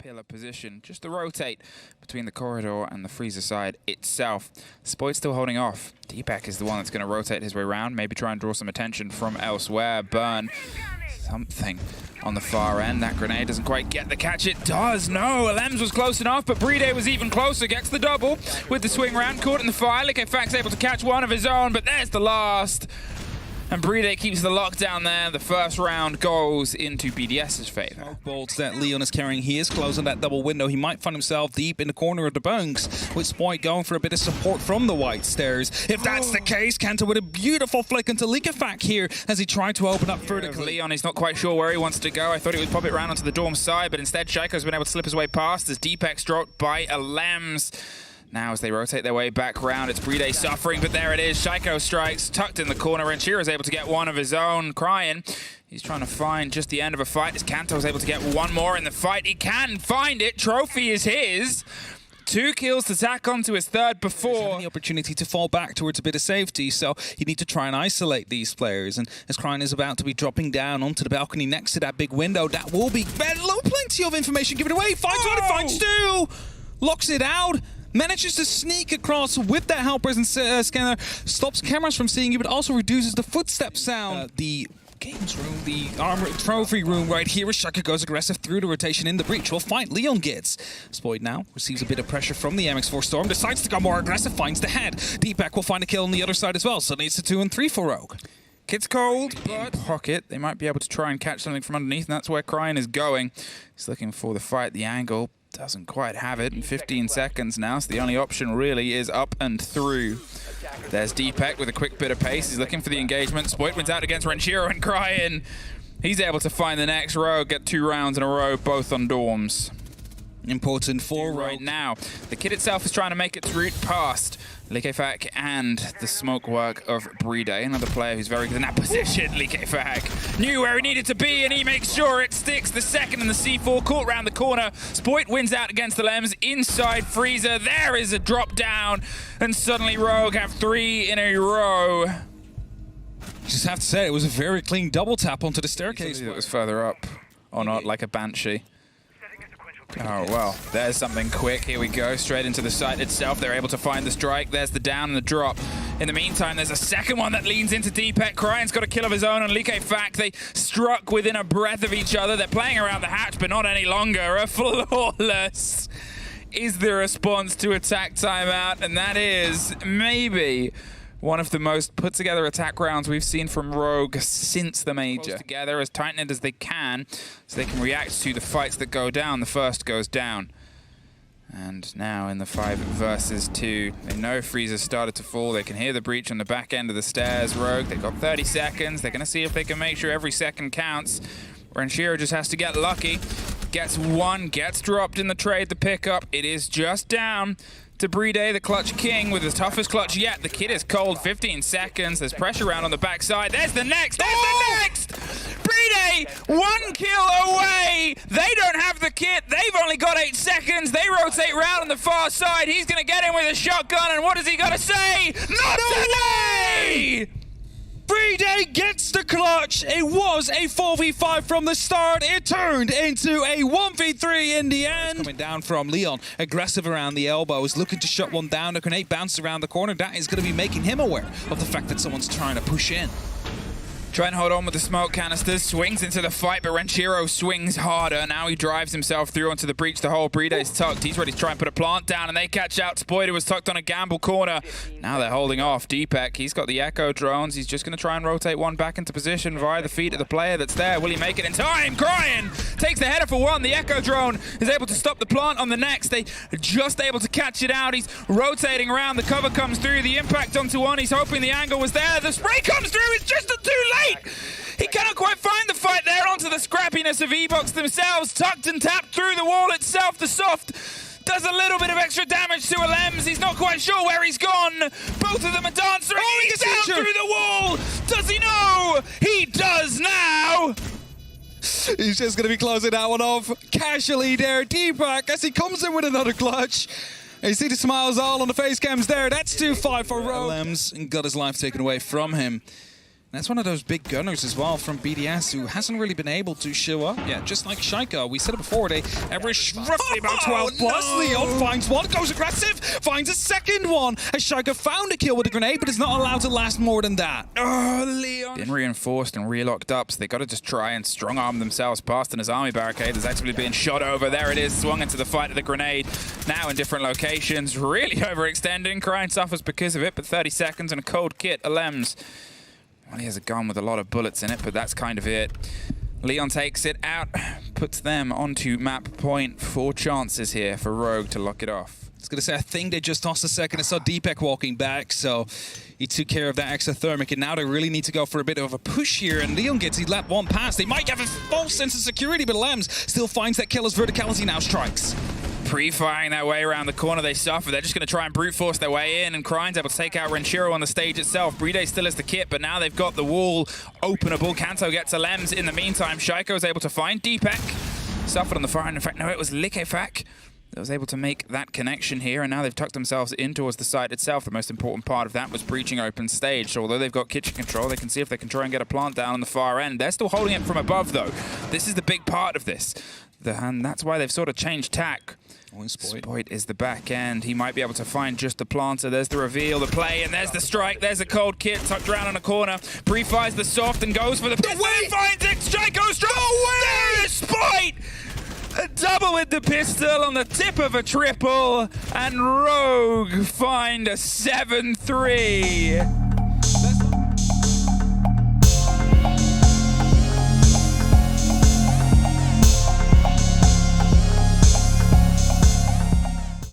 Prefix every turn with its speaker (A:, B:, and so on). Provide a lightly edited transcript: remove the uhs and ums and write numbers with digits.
A: pillar position, just to rotate between the corridor and the freezer side itself. Sport's still holding off. Deepak is the one that's going to rotate his way around, maybe try and draw some attention from elsewhere. Burn something on the far end. That grenade doesn't quite get the catch. It does. No, Lems was close enough, but Playday was even closer. Gets the double with the swing round. Caught in the fire. Likefak's able to catch one of his own, but there's the last. And Playday keeps the lockdown there. The first round goes into BDS's favor.
B: Smoke bolts that Leon is carrying. He is close on that double window. He might find himself deep in the corner of the bunks, with Spoit going for a bit of support from the white stairs. If that's the case, Kanto with a beautiful flick into Likefak here as he tried to open up vertically.
A: Leon is not quite sure where he wants to go. I thought he would pop it around onto the dorm side, but instead Shaiko's been able to slip his way past as Deepak's dropped by a Lems. Now as they rotate their way back round, it's Playday suffering, but there it is. Shaiko strikes, tucked in the corner, and Renshiro is able to get one of his own. Crying, he's trying to find just the end of a fight as Kanto is able to get one more in the fight. He can find it. Trophy is his. 2 kills to tack onto his third before.
B: The opportunity to fall back towards a bit of safety, so you need to try and isolate these players. And as Cryan is about to be dropping down onto the balcony next to that big window, that will be plenty of information given away. Finds two, locks it out. Manages to sneak across with that help presence scanner, stops cameras from seeing you, but also reduces the footstep sound. The games room, the armor trophy room right here, as Shaka goes aggressive through the rotation in the breach. We'll find Leon gets. Spoit now receives a bit of pressure from the MX4 Storm, decides to go more aggressive, finds the head. Deepak will find a kill on the other side as well, so it's a 2 and 3 for Rogue.
A: Kid's cold, but pocket. They might be able to try and catch something from underneath, and that's where Cryan is going. He's looking for the fight, the angle. Doesn't quite have it in 15 seconds now, so the only option really is up and through. There's Deepak with a quick bit of pace. He's looking for the engagement. Spoit wins out against Renshiro and Cryan. He's able to find the next row, get 2 rounds in a row, both on dorms.
B: Important for
A: right now. The kid itself is trying to make its route past Likefak and the smoke work of Playday, another player who's very good in that position. Likefak knew where he needed to be, and he makes sure it sticks. The second and the C4 caught round the corner. Spoit wins out against the Lems inside freezer. There is a drop down, and suddenly Rogue have 3 in a row.
B: Just have to say, it was a very clean double tap onto the staircase.
A: It was further up, or not, like a Banshee. Oh, well, there's something quick. Here we go, straight into the site itself. They're able to find the strike. There's the down and the drop. In the meantime, there's a second one that leans into Deepak. Cryan's got a kill of his own on Likefak. They struck within a breath of each other. They're playing around the hatch, but not any longer. A flawless is the response to attack timeout, and that is maybe one of the most put-together attack rounds we've seen from Rogue since the Major. Together as tight-knit as they can, so they can react to the fights that go down. The first goes down. And now in the 5 versus 2, they know Freezer's started to fall. They can hear the breach on the back end of the stairs. Rogue, they've got 30 seconds. They're going to see if they can make sure every second counts. Renshiro just has to get lucky. Gets one, gets dropped in the trade, the pickup. It is just down to Playday, the clutch king, with the toughest clutch yet. The kid is cold, 15 seconds. There's pressure around on the backside. There's the next, there's the next! Playday, 1 kill away. They don't have the kit. They've only got 8 seconds. They rotate round on the far side. He's gonna get in with a shotgun, and what has he gotta say? Not today!
B: Playday gets the clutch. It was a 4v5 from the start. It turned into a 1v3 in the end. Coming down from Leon, aggressive around the elbows, looking to shut one down. The grenade bounced around the corner. That is going to be making him aware of the fact that someone's trying to push in.
A: Trying to hold on with the smoke canisters, swings into the fight, but Renshiro swings harder. Now he drives himself through onto the breach. The whole Playday's tucked. He's ready to try and put a plant down, and they catch out Spoit, who was tucked on a gamble corner. Now they're holding off. Deepak, he's got the echo drones. He's just going to try and rotate one back into position via the feet of the player that's there. Will he make it in time? Cryan takes the header for one. The echo drone is able to stop the plant on the next. They are just able to catch it out. He's rotating around. The cover comes through. The impact onto one. He's hoping the angle was there. The spray comes through. It's just too late. He cannot quite find the fight there onto the scrappiness of E-Box themselves. Tucked and tapped through the wall itself. The soft does a little bit of extra damage to a Lems. He's not quite sure where he's gone. Both of them are dancing. He's down through the wall. Does he know? He does now.
B: He's just going to be closing that one off casually there. Deepak as he comes in with another clutch. And you see the smiles all on the face cams there. That's 2-5 for Rogue. Lems got his life taken away from him. That's one of those big gunners as well from BDS who hasn't really been able to show up yet. Just like Shaika, we said it before, they average roughly about 12 plus.
A: No.
B: Leon finds one, goes aggressive, finds a second one. As Shaika found a kill with a grenade, but is not allowed to last more than that.
A: Oh, Leon. Been reinforced and relocked up, so they got to just try and strong arm themselves past his army barricade. There's actually being shot over. There it is, swung into the fight of the grenade. Now in different locations, really overextending. Crying suffers because of it, but 30 seconds and a cold kit. Alems. Well, he has a gun with a lot of bullets in it, but that's kind of it. Leon takes it out, puts them onto map point. 4 chances here for Rogue to lock it off.
B: I was going to say, I think they just tossed a second. I saw Deepak walking back, so he took care of that extra thermic, and now they really need to go for a bit of a push here, and Leon gets his lap 1 pass. They might have a false sense of security, but Lems still finds that killer's verticality now strikes.
A: Pre-firing their way around the corner, they suffer. They're just going to try and brute force their way in, and Cryne's able to take out Renshiro on the stage itself. Playday still has the kit, but now they've got the wall openable. Kanto gets a Lems. In the meantime, Shaiko is able to find Deepak. Suffered on the far end. In fact, no, it was Likefak that was able to make that connection here, and now they've tucked themselves in towards the site itself. The most important part of that was breaching open stage. So although they've got kitchen control, they can see if they can try and get a plant down on the far end. They're still holding it from above, though. This is the big part of this. And that's why they've sort of changed tack. Spoit is the back end. He might be able to find just the planter. There's the reveal, the play, and there's the strike. There's a cold kit tucked around on a corner. Pre-fires the soft and goes for the pistol. He finds it. Strike goes strong. There is Spoit! A double with the pistol on the tip of a triple. And Rogue find a 7-3.